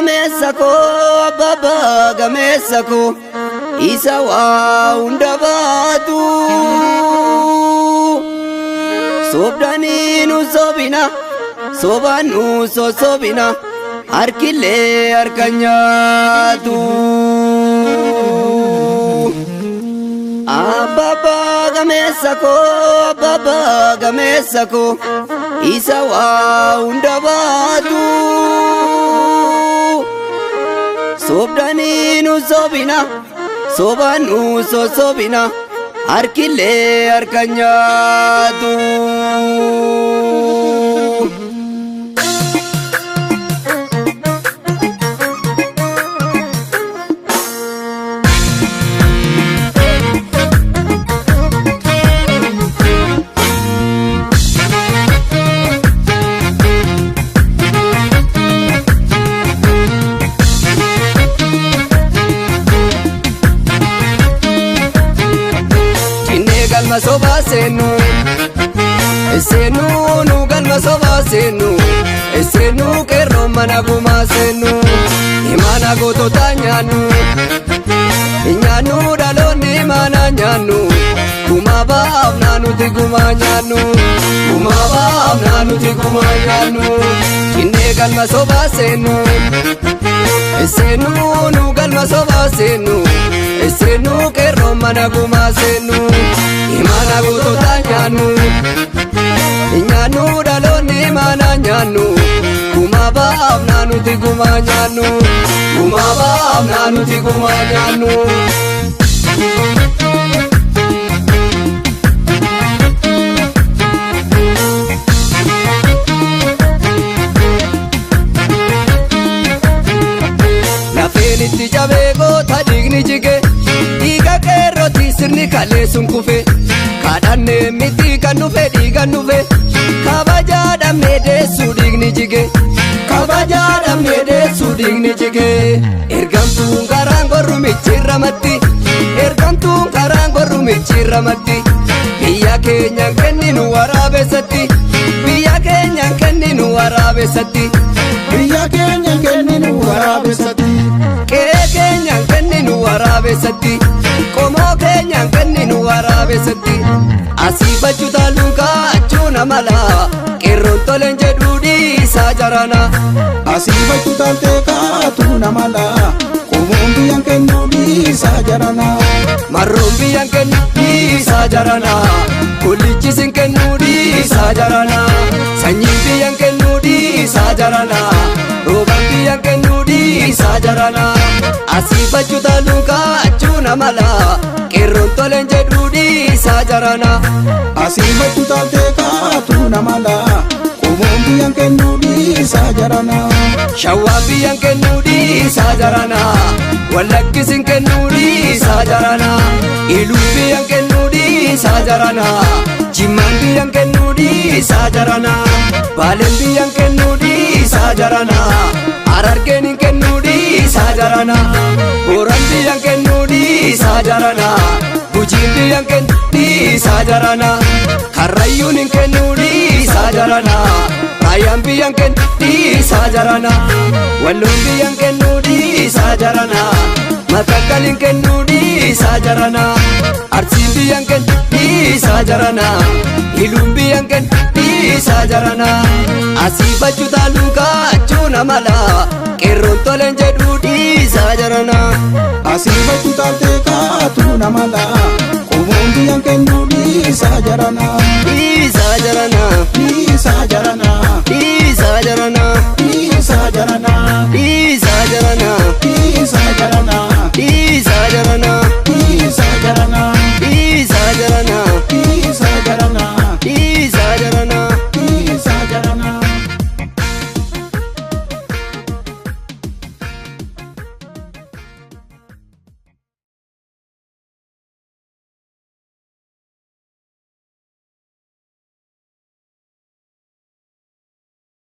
gameessako baba gameessako isa waa hunda baatu sobdanii nu sobina sobaan nu sosobina harkillee harka nyaatu baba gameessako isa waa hunda baatu sobdanii nu sobina sobaan nu sosobina harkillee harka nyaatu galma soba senu nu galma soba senu kerro mana guma senu imana goto tanyanu nyanu daloni mana nyanu guma baab nanu ti guma nyanu guma baab nanu ti guma nyanu kinne galma soba senu nu galma soba senu kerro mana guma senu imana goto tanyanu nyanu daloni mana nyanu guma baab nanu ti guma nyanu guma baab nanu ti guma nyanu lafenitti jabe goota digni jige diga kerroti sirni kale sun kufe kadhanne miti kan dhufe kabajaadhamne deessu digni jige kabajaadhamne deessu digni jige ergamtuun karaan gorru michirramatti biyya keenyan kenninu waraabessatti biyya keenyan kenninu waraabessatti biyya keenyan kenninu waraabessatti qe'ee keenyan kenninu waraabessatti qomoo keenyan kenninu waraabessatti asii bachuu taaluun kaachuu namala qeerroon toleen jedhuu dhiisaa jarana asii bachuu taaltee kaatu namala qomoon biyyan kennuu dhiisaa jarana marroon biyyan kennuu dhiisaa jarana kullichisin kennuu dhiisaa jarana sanyiin biyyan kennuu dhiisaa jarana rooban biyyan kennuu dhiisaa jarana asii bachuu taaluun kaachuu namala qeerroon toleen jedhuu dhiisaa jarana asii bachuu taaltee kaatu namala qomoon biyyan kennuu dhiisaa jarana shawwaan biyyan kennuu dhiisaa jarana wallaggisin kennuu dhiisaa jarana iluun biyyan kennuu dhiisaa jarana jimmaan biyyan kennuu dhiisaa jarana baaleen biyyan kennuu dhiisaa jarana harargeen hin kennuu dhiisaa jarana booran biyyan kennuu dhiisaa jarana gujiin biyyan kennuu dhiisaa jarana karrayyuun hin kennuu dhiisaa jarana raayyaan biyyan kennuu dhiisaa jarana walloon biyyan kennuu dhiisaa jarana matakkaliin kennuu dhiisaa jarana arsiin biyyan kennuu dhiisaa jarana iluun biyyan kennuu dhiisaa jarana asii bachuu taaluun kaachuu namala qeerroon toleen jedhuu dhiisaa jarana asii bachuu taaltee kaatu namala qomoon biyyan kennuu dhiisaa jarana dhiisaa jarana dhiisaa jarana dhiisaa jarana dhiisaa jarana dhiisaa jarana dhiisaa jarana